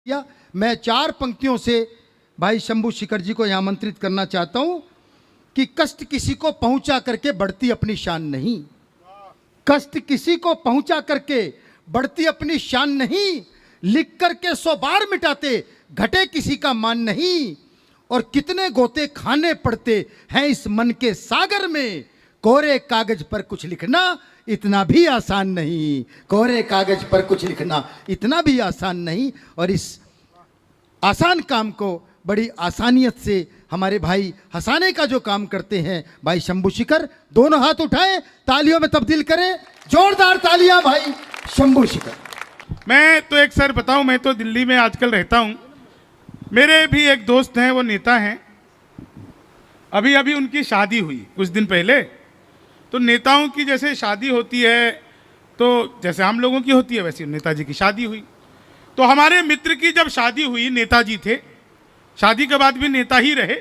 या मैं 4 पंक्तियों से भाई शंभू शिखर जी को यहाँ आमंत्रित करना चाहता हूँ कि कष्ट किसी को पहुंचा करके बढ़ती अपनी शान नहीं। कष्ट किसी को पहुंचा करके बढ़ती अपनी शान नहीं, लिख करके 100 बार मिटाते घटे किसी का मान नहीं। और कितने गोते खाने पड़ते हैं इस मन के सागर में, कोरे कागज पर कुछ लिखना इतना भी आसान नहीं। कोरे कागज पर कुछ लिखना इतना भी आसान नहीं। और इस आसान काम को बड़ी आसानियत से हमारे भाई हंसाने का जो काम करते हैं भाई शंभू शिखर, दोनों हाथ उठाएं, तालियों में तब्दील करें, जोरदार तालियां भाई शंभू शिखर। मैं तो एक सर बताऊं, मैं तो दिल्ली में आजकल रहता हूं। मेरे भी एक दोस्त हैं, वो नेता हैं। अभी अभी उनकी शादी हुई कुछ दिन पहले। तो नेताओं की जैसे शादी होती है, तो जैसे हम लोगों की होती है, वैसे नेताजी की शादी हुई। तो हमारे मित्र की जब शादी हुई, नेताजी थे, शादी के बाद भी नेता ही रहे,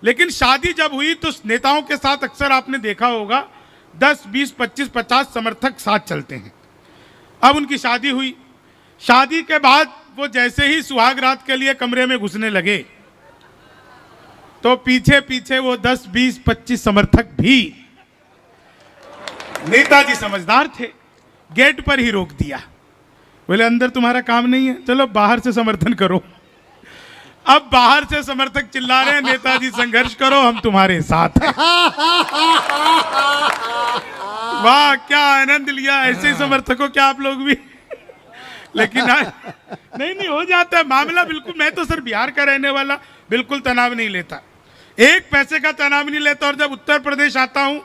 लेकिन शादी जब हुई तो नेताओं के साथ अक्सर आपने देखा होगा 10, 20, 25, 50 समर्थक साथ चलते हैं। अब उनकी शादी हुई, शादी के बाद वो जैसे ही सुहाग रात के लिए कमरे में घुसने लगे तो पीछे पीछे वो 10, 20, 25 समर्थक भी, नेताजी समझदार थे, गेट पर ही रोक दिया। बोले अंदर तुम्हारा काम नहीं है, चलो बाहर से समर्थन करो। अब बाहर से समर्थक चिल्ला रहे हैं, नेताजी संघर्ष करो, हम तुम्हारे साथ हैं। वाह, क्या आनंद लिया ऐसे समर्थकों क्या आप लोग भी। लेकिन नहीं हो जाता है मामला। बिल्कुल, मैं तो सर बिहार का रहने वाला, बिल्कुल तनाव नहीं लेता, एक पैसे का तनाव नहीं लेता। और जब उत्तर प्रदेश आता हूं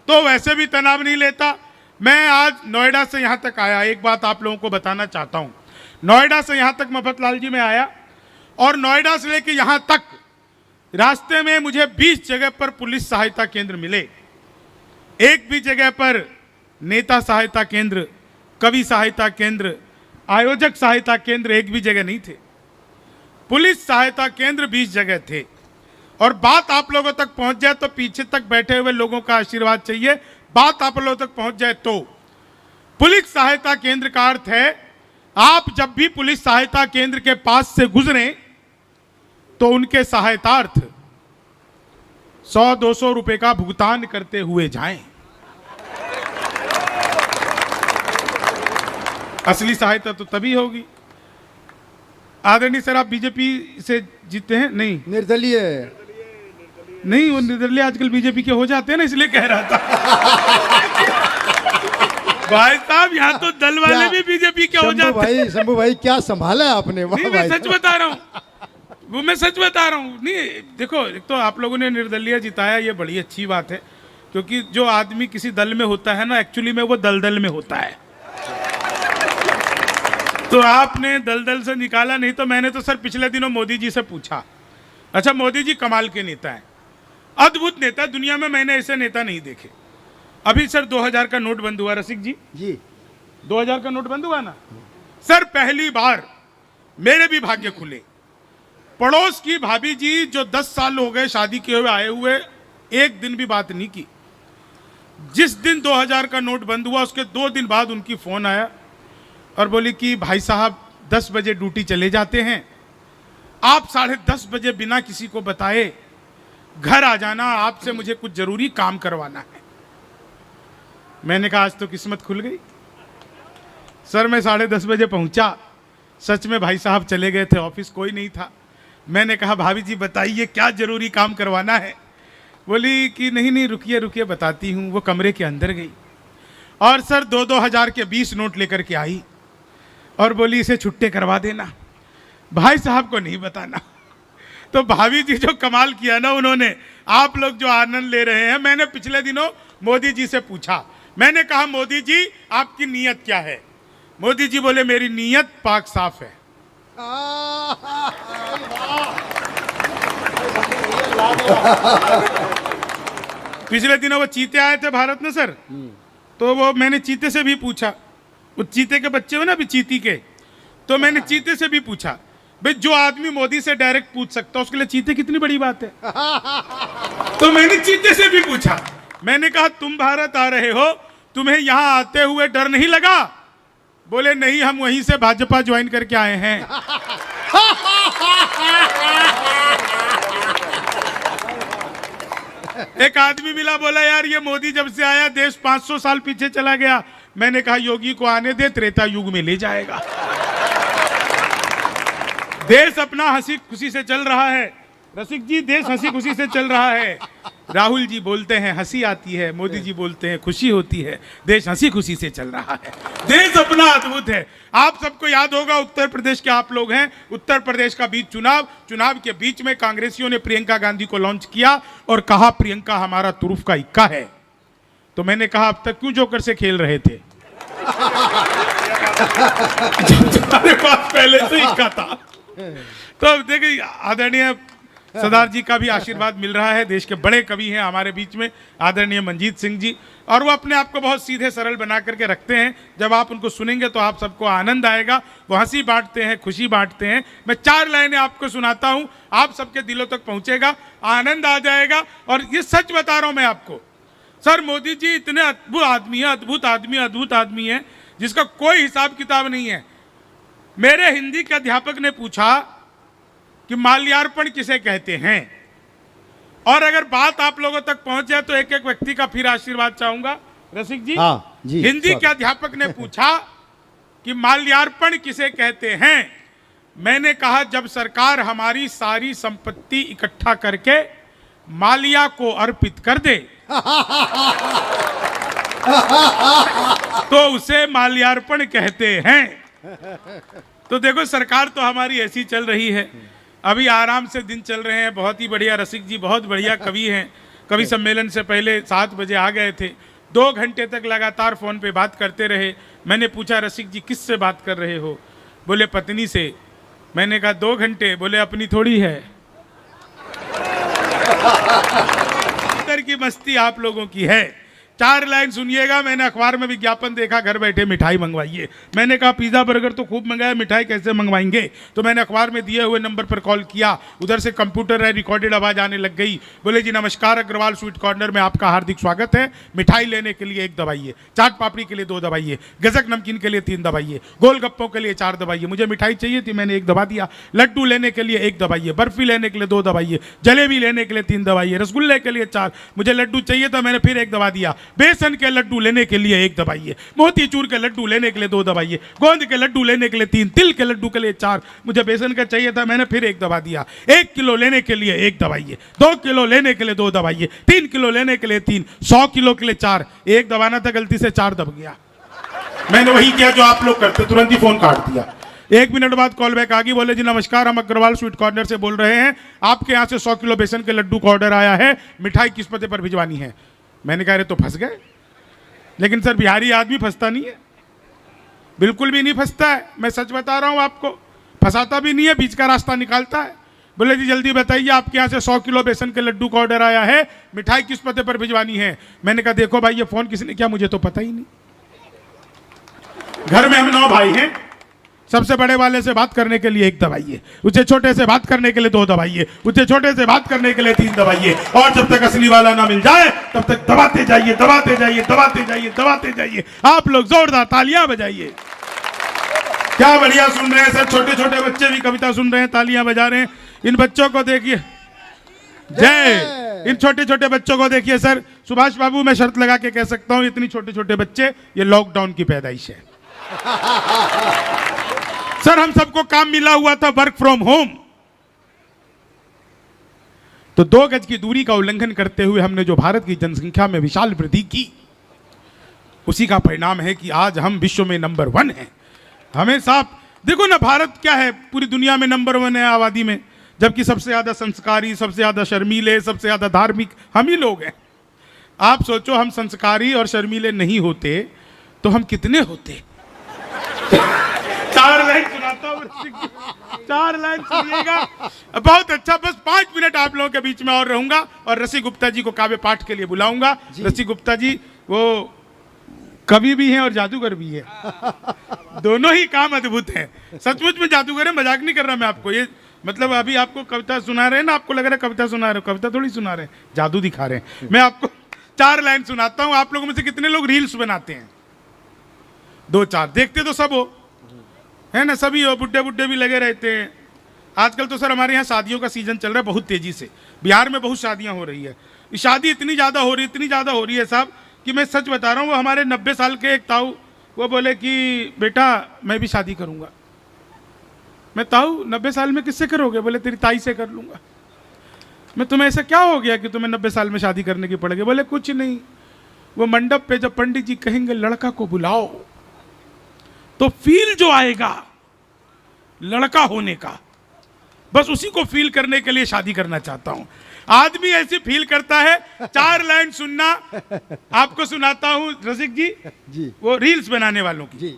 तो वैसे भी तनाव नहीं लेता। मैं आज नोएडा से यहाँ तक आया, एक बात आप लोगों को बताना चाहता हूँ। नोएडा से यहाँ तक मफतलाल जी में आया, और नोएडा से लेकर यहाँ तक रास्ते में मुझे 20 जगह पर पुलिस सहायता केंद्र मिले। एक भी जगह पर नेता सहायता केंद्र, कवि सहायता केंद्र, आयोजक सहायता केंद्र एक भी जगह नहीं थे। पुलिस सहायता केंद्र 20 जगह थे। और बात आप लोगों तक पहुंच जाए तो पीछे तक बैठे हुए लोगों का आशीर्वाद चाहिए। बात आप लोगों तक पहुंच जाए तो पुलिस सहायता केंद्र का अर्थ है, आप जब भी पुलिस सहायता केंद्र के पास से गुजरें तो उनके सहायतार्थ 100-200 रुपए का भुगतान करते हुए जाएं। असली सहायता तो तभी होगी। आदरणीय सर, आप बीजेपी से जीते हैं? नहीं, निर्दलीय नहीं, वो निर्दलीय आजकल बीजेपी के हो जाते हैं ना, इसलिए कह रहा था। भाई साहब, यहाँ तो दल वाले भी बीजेपी के हो जाते हैं। शंभू भाई क्या संभाला है आपने। नहीं, मैं सच बता रहा हूँ, वो मैं सच बता रहा हूँ। नहीं देखो, एक तो आप लोगों ने निर्दलीय जिताया, ये बड़ी अच्छी बात है, क्योंकि जो आदमी किसी दल में होता है ना, एक्चुअली में वो दलदल में होता है। तो आपने दलदल से निकाला। नहीं तो मैंने तो सर पिछले दिनों मोदी जी से पूछा, अच्छा मोदी जी कमाल के नेता हैं, अद्भुत नेता, दुनिया में मैंने ऐसे नेता नहीं देखे। अभी सर 2000 का नोट बंद हुआ, रसिक जी 2000 का नोट बंद हुआ ना सर, पहली बार मेरे भी भाग्य खुले। पड़ोस की भाभी जी जो 10 साल हो गए शादी किए हुए आए हुए, एक दिन भी बात नहीं की। जिस दिन 2000 का नोट बंद हुआ उसके 2 दिन बाद उनकी फोन आया और बोली कि भाई साहब 10 बजे ड्यूटी चले जाते हैं, आप 10:30 बजे बिना किसी को बताए घर आ जाना, आपसे मुझे कुछ जरूरी काम करवाना है। मैंने कहा आज तो किस्मत खुल गई। सर मैं 10:30 बजे पहुंचा, सच में भाई साहब चले गए थे, ऑफिस कोई नहीं था। मैंने कहा भाभी जी बताइए क्या जरूरी काम करवाना है। बोली कि नहीं रुकिए बताती हूँ। वो कमरे के अंदर गई और सर 2-2 हजार के 20 नोट लेकर के आई और बोली इसे छुट्टे करवा देना, भाई साहब को नहीं बताना। तो भाभी जी जो कमाल किया ना उन्होंने, आप लोग जो आनंद ले रहे हैं। मैंने पिछले दिनों मोदी जी से पूछा, मैंने कहा मोदी जी आपकी नीयत क्या है? मोदी जी बोले मेरी नीयत पाक साफ है। पिछले दिनों वो चीते आए थे भारत में सर, तो वो मैंने चीते से भी पूछा, वो चीते के बच्चे हो ना अभी चीती के, तो मैंने चीते से भी पूछा भाई जो आदमी मोदी से डायरेक्ट पूछ सकता है उसके लिए चीते कितनी बड़ी बात है। तो मैंने चीते से भी पूछा, मैंने कहा तुम भारत आ रहे हो, तुम्हें यहां आते हुए डर नहीं लगा? बोले नहीं, हम वहीं से भाजपा ज्वाइन करके आए हैं। एक आदमी मिला, बोला यार ये मोदी जब से आया देश 500 साल पीछे चला गया। मैंने कहा योगी को आने दे, त्रेता युग में ले जाएगा। देश अपना हंसी खुशी से चल रहा है रसिक जी, देश हंसी खुशी से चल रहा है। राहुल जी बोलते हैं हंसी आती है, मोदी जी बोलते हैं खुशी होती है। देश हंसी खुशी से चल रहा है, देश अपना अद्भुत है। आप सबको याद होगा उत्तर प्रदेश के आप लोग हैं, उत्तर प्रदेश का बीच चुनाव के बीच में कांग्रेसियों ने प्रियंका गांधी को लॉन्च किया और कहा प्रियंका हमारा तुरुफ का इक्का है। तो मैंने कहा अब तक क्यों जोकर से खेल रहे थे? तुम्हारे पास पहले से इक्का था। तो अब देखिए आदरणीय सरदार जी का भी आशीर्वाद मिल रहा है। देश के बड़े कवि हैं हमारे बीच में आदरणीय मंजीत सिंह जी, और वो अपने आप को बहुत सीधे सरल बना करके रखते हैं। जब आप उनको सुनेंगे तो आप सबको आनंद आएगा। वो हंसी बांटते हैं, खुशी बांटते हैं। मैं 4 लाइनें आपको सुनाता हूं, आप सबके दिलों तक पहुंचेगा, आनंद आ जाएगा। और ये सच बता रहा हूं मैं आपको, सर मोदी जी इतने अद्भुत आदमी है जिसका कोई हिसाब किताब नहीं है। मेरे हिंदी के अध्यापक ने पूछा कि माल्यार्पण किसे कहते हैं, और अगर बात आप लोगों तक पहुंच जाए तो एक एक व्यक्ति का फिर आशीर्वाद चाहूंगा। रसिक जी, जी हिंदी के अध्यापक ने पूछा कि माल्यार्पण किसे कहते हैं। मैंने कहा जब सरकार हमारी सारी संपत्ति इकट्ठा करके माल्या को अर्पित कर दे तो उसे माल्यार्पण कहते हैं। तो देखो सरकार तो हमारी ऐसी चल रही है, अभी आराम से दिन चल रहे हैं। बहुत ही बढ़िया, रसिक जी बहुत बढ़िया कवि हैं। कवि सम्मेलन से पहले 7 बजे आ गए थे, 2 घंटे तक लगातार फोन पे बात करते रहे। मैंने पूछा रसिक जी किससे बात कर रहे हो? बोले पत्नी से। मैंने कहा 2 घंटे? बोले अपनी थोड़ी है। इधर की मस्ती आप लोगों की है। 4 लाइन सुनिएगा। मैंने अखबार में विज्ञापन देखा, घर बैठे मिठाई मंगवाइए। मैंने कहा पिज्जा बर्गर तो खूब मंगाया, मिठाई कैसे मंगवाएंगे? तो मैंने अखबार में दिए हुए नंबर पर कॉल किया, उधर से कंप्यूटर है, रिकॉर्डेड आवाज आने लग गई। बोले जी नमस्कार, अग्रवाल स्वीट कॉर्नर में आपका हार्दिक स्वागत है। मिठाई लेने के लिए 1 दबाइए, चाट पापड़ी के लिए 2 दबाइए, गजक नमकीन के लिए 3 दबाइए, गोलगप्पों के लिए 4 दबाइए। मुझे मिठाई चाहिए थी, मैंने 1 दबा दिया। लड्डू लेने के लिए 1 दबाइए, बर्फी लेने के लिए 2 दबाइए, जलेबी लेने के लिए 3 दबाइए, रसगुल्ले के लिए 4। मुझे लड्डू चाहिए था, मैंने फिर 1 दबा दिया। बेसन के लड्डू लेने के लिए 1 दबाइए, मोतीचूर के लड्डू लेने के लिए 2 दबाइए, गोंद के लड्डू लेने के लिए 3, तिल के लड्डू के लिए 4। मुझे बेसन का चाहिए था, मैंने फिर 1 दबा दिया। 1 किलो लेने के लिए 1 दबाइए, 2 किलो लेने के लिए 2 दबाइए, 3 किलो लेने के लिए 3, 100 किलो के लिए 4। 1 दबाना था, गलती से 4 दब गया। मैंने वही किया जो आप लोग करते, तुरंत ही फोन काट दिया। 1 मिनट बाद कॉल बैक आ गई। बोले जी नमस्कार, हम अग्रवाल स्वीट कॉर्नर से बोल रहे हैं, आपके यहाँ से 100 किलो बेसन के लड्डू का ऑर्डर आया है, मिठाई किस पते पर भिजवानी है? मैंने कहा अरे तो फंस गए। लेकिन सर बिहारी आदमी फंसता नहीं है, बिल्कुल भी नहीं फंसता है। मैं सच बता रहा हूं आपको, फंसाता भी नहीं है, बीच का रास्ता निकालता है। बोले जी जल्दी बताइए, आपके यहाँ से 100 किलो बेसन के लड्डू का ऑर्डर आया है, मिठाई किस पते पर भिजवानी है? मैंने कहा देखो भाई ये फोन किसने किया मुझे तो पता ही नहीं। घर में हम 9 भाई हैं, सबसे बड़े वाले से बात करने के लिए 1 दबाइए, उससे छोटे से बात करने के लिए 2 दबाइए, उससे छोटे से बात करने के लिए 3 दबाइए, और जब तक असली वाला ना मिल जाए तब तक दबाते जाइए, दबाते जाइए, दबाते जाइए, दबाते जाइए। आप लोग जोरदार तालियां बजाइए। क्या बढ़िया सुन रहे हैं सर, छोटे छोटे बच्चे भी कविता सुन रहे हैं, तालियां बजा रहे हैं। इन बच्चों को देखिए, जय। इन छोटे छोटे बच्चों को देखिए सर। सुभाष बाबू मैं शर्त लगा के कह सकता हूं, इतनी छोटे छोटे बच्चे ये लॉकडाउन की पैदाइश है। सर हम सबको काम मिला हुआ था वर्क फ्रॉम होम, तो 2 गज की दूरी का उल्लंघन करते हुए हमने जो भारत की जनसंख्या में विशाल वृद्धि की, उसी का परिणाम है कि आज हम विश्व में नंबर 1 हैं। हमेशा देखो ना, भारत क्या है, पूरी दुनिया में नंबर 1 है आबादी में, जबकि सबसे ज्यादा संस्कारी, सबसे ज्यादा शर्मीले, सबसे ज्यादा धार्मिक हम ही लोग हैं। आप सोचो हम संस्कारी और शर्मीले नहीं होते तो हम कितने होते? 4 लाइन सुनाता हूँ, 4 लाइन सुनिएगा, बहुत अच्छा। बस 5 मिनट आप लोगों के बीच में और रहूंगा, और रसिक गुप्ता जी को काव्य पाठ के लिए बुलाऊंगा। रसिक गुप्ता जी वो कवि भी हैं और जादूगर भी है, दोनों ही काम अद्भुत हैं। सचमुच में जादूगर है, मजाक नहीं कर रहा मैं आपको। ये मतलब अभी आपको कविता सुना रहे हैं ना, आपको लग रहा है कविता सुना रहे हो, कविता थोड़ी सुना रहे हैं, जादू दिखा रहे हैं। मैं आपको 4 लाइन सुनाता हूँ। आप लोगों में से कितने लोग रील्स बनाते हैं? 2-4 देखते तो सब हो, है ना, सभी हो, बुड्ढे बुड्ढे भी लगे रहते हैं। आजकल तो सर हमारे यहाँ शादियों का सीजन चल रहा है बहुत तेजी से, बिहार में बहुत शादियां हो रही है। शादी इतनी ज़्यादा हो रही है साहब कि मैं सच बता रहा हूँ। वो हमारे 90 साल के एक ताऊ, वो बोले कि बेटा मैं भी शादी करूँगा। मैं ताऊ 90 साल में किससे करोगे? बोले तेरी ताई से कर लूँगा। मैं तुम्हें ऐसा क्या हो गया कि तुम्हें 90 साल में शादी करने की पड़ेगी? बोले कुछ नहीं, वो मंडप पे जब पंडित जी कहेंगे लड़का को बुलाओ, तो फील जो आएगा लड़का होने का, बस उसी को फील करने के लिए शादी करना चाहता हूं। आदमी ऐसे फील करता है। 4 लाइन सुनना, आपको सुनाता हूं रसिक जी, वो रील्स बनाने वालों की जी।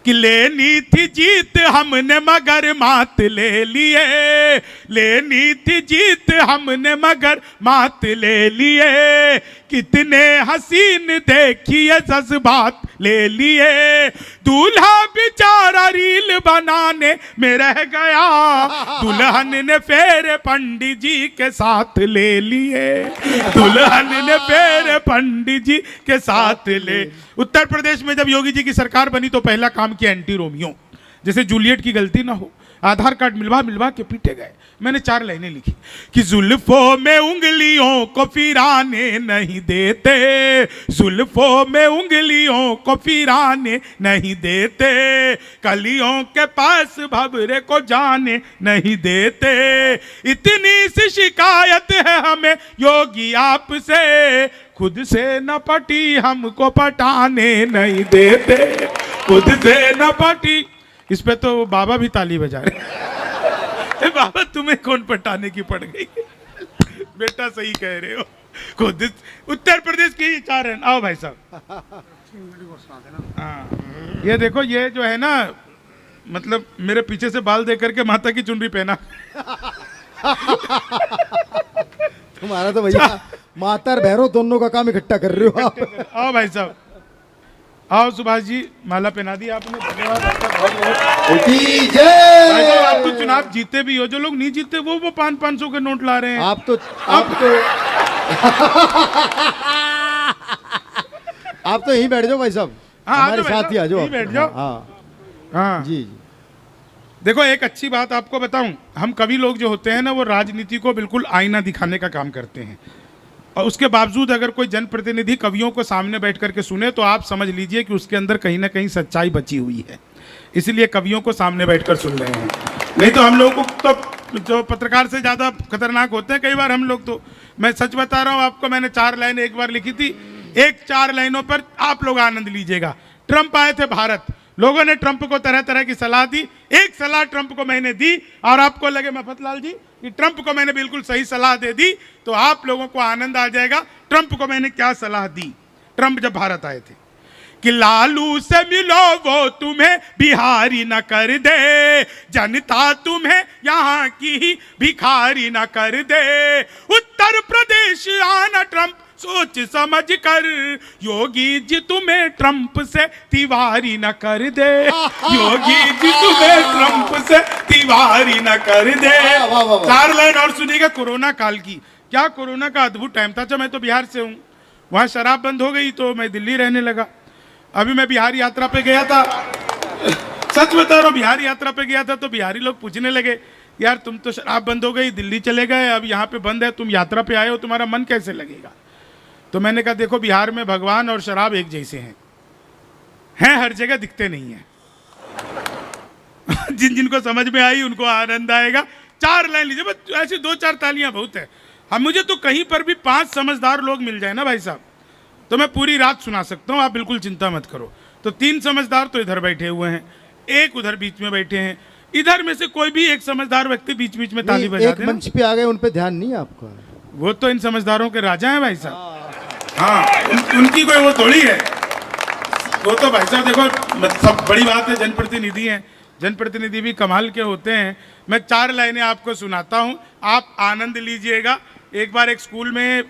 कि लेनी थी जीत हमने मगर मात ले लिए, लेनी थी जीत हमने मगर मात ले लिए, कितने हसीन देखिए जज्बात ले लिए, दूल्हा बेचारा रील बनाने में रह गया, दुल्हन ने फेरे पंडित जी के साथ ले लिए, दुल्हन ने फेरे पंडित जी के साथ ले। उत्तर प्रदेश में जब योगी जी की सरकार बनी तो पहला काम किया एंटी रोमियो, जैसे जूलियट की गलती ना हो, आधार कार्ड मिलवा के पीटे गए। मैंने 4 लाइनें लिखी कि जुल्फों में उंगलियों को फिराने नहीं देते, जुल्फों में उंगलियों को फिराने नहीं देते, कलियों के पास भंवरे को जाने नहीं देते, इतनी सी शिकायत है हमें योगी आपसे, खुद से न पटी हमको पटाने नहीं देते, खुद से न पटी। इस पे तो बाबा भी ताली बजा रहे। बाबा तुम्हें कौन पटाने की पड़ गई? बेटा सही कह रहे हो, खुद। उत्तर प्रदेश के ही 4 हैं। आओ भाई साहब। हाँ, ये देखो, ये जो है ना, मतलब मेरे पीछे से बाल देख करके माता की चुनरी पहना। तुम्हारा तो भैया माता और भैरव दोनों का काम इकट्ठा कर रहे हो। आओ भाई साहब, आओ सुभाष जी, माला पहना दी आपने, धन्यवाद आपका बहुत बहुत। भाई साहब, आप तो चुनाव जीते भी हो, जो लोग नहीं जीते वो 500 के नोट ला रहे हैं। आप तो आप तो यहीं बैठ जाओ भाई साहब। हाँ, हमारे साथ ही आ जाओ, बैठ जाओ। हाँ जी। देखो, एक अच्छी बात आपको बताऊं, हम कवि लोग जो होते हैं ना, वो राजनीति को बिल्कुल आईना दिखाने का काम करते हैं, और उसके बावजूद अगर कोई जनप्रतिनिधि कवियों को सामने बैठ करके सुने तो आप समझ लीजिए कि उसके अंदर कहीं ना कहीं सच्चाई बची हुई है, इसलिए कवियों को सामने बैठकर सुन रहे हैं। नहीं तो हम लोगों को तो जो पत्रकार से ज़्यादा खतरनाक होते हैं कई बार हम लोग। तो मैं सच बता रहा हूँ आपको, मैंने 4 लाइनें एक बार लिखी थी, एक 4 लाइनों पर आप लोग आनंद लीजिएगा। ट्रंप आए थे भारत, लोगों ने ट्रंप को तरह तरह की सलाह दी, एक सलाह ट्रंप को मैंने दी, और आपको लगे मफतलाल जी कि ट्रंप को मैंने बिल्कुल सही सलाह दे दी, तो आप लोगों को आनंद आ जाएगा। ट्रंप को मैंने क्या सलाह दी? ट्रंप जब भारत आए थे कि लालू से मिलो वो तुम्हें बिहारी न कर दे, जनता तुम्हें यहाँ की भिखारी न कर दे, उत्तर प्रदेश आना ट्रंप सोच समझ कर, योगी जी तुम्हें ट्रंप से तिवारी न कर दे, योगी जी तुम्हें ट्रंप से तिवारी न कर दे। 4 लाइन और सुनिएगा कोरोना काल की। क्या कोरोना का अद्भुत टाइम था। अच्छा, मैं तो बिहार से हूँ, वहाँ शराब बंद हो गई तो मैं दिल्ली रहने लगा। अभी मैं बिहार यात्रा पे गया था, सच बता रहा हूँ, बिहार यात्रा पे गया था तो बिहारी लोग पूछने लगे, यार तुम तो शराब बंद हो गई, दिल्ली चले गए, अब यहाँ पे बंद है, तुम यात्रा पे आए हो, तुम्हारा मन कैसे लगेगा? तो मैंने कहा देखो, बिहार में भगवान और शराब एक जैसे हैं हर जगह, दिखते नहीं हैं। जिनको समझ में आई उनको आनंद आएगा। 4 लाइन लीजिए, बस ऐसी 2-4 तालियां बहुत है। हम मुझे तो कहीं पर भी 5 समझदार लोग मिल जाए ना भाई साहब, तो मैं पूरी रात सुना सकता हूँ, आप बिल्कुल चिंता मत करो। तो 3 समझदार तो इधर बैठे हुए हैं, एक उधर बीच में बैठे हैं, इधर में से कोई भी एक समझदार व्यक्ति बीच बीच में ताली बजा दे। मंच पे आ गए, उन पे ध्यान नहीं है आपका? वो तो इन समझदारों के राजा हैं भाई साहब। हाँ, उनकी कोई वो थोड़ी है, वो तो भाई साहब देखो, सब बड़ी बात है, जनप्रतिनिधि हैं, जनप्रतिनिधि भी कमाल के होते हैं। मैं 4 लाइनें आपको सुनाता हूँ, आप आनंद लीजिएगा। एक बार एक स्कूल में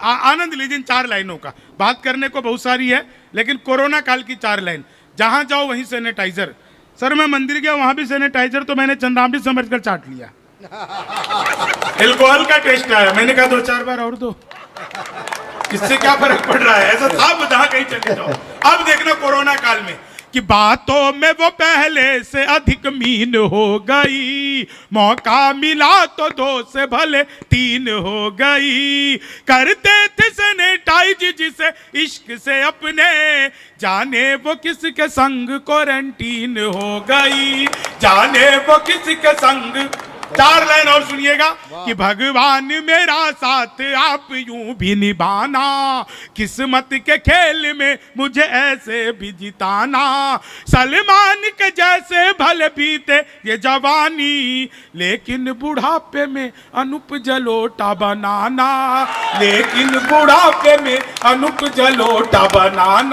आनंद लीजिए इन 4 लाइनों का। बात करने को बहुत सारी है, लेकिन कोरोना काल की 4 लाइन। जहाँ जाओ वहीं सैनिटाइजर। सर मैं मंदिर गया, वहाँ भी सैनिटाइजर, तो मैंने चंद्रामृत समझकर चाट लिया। एल्कोहल का टेस्ट आया, मैंने कहा 2-4 बार और दो, इससे क्या फर्क पड़ रहा है? ऐसा था जहाँ कहीं चले जाओ। अब देखना कोरोना काल में कि बातों में वो पहले से अधिक मीन हो गई, मौका मिला तो 2 से भले 3 हो गई। करते थे सैनिटाइज जिसे इश्क से अपने, जाने वो किसके संग क्वारंटीन हो गई, जाने वो किसके संग। 4 लाइन और सुनिएगा कि भगवान मेरा साथ आप यूं भी निभाना, किस्मत के खेल में मुझे ऐसे भी जिताना। सलमान के जैसे भले बीते ये जवानी, लेकिन बुढ़ापे में अनूप जलोटा बनाना, लेकिन बुढ़ापे में अनूप जलोटा बनाना।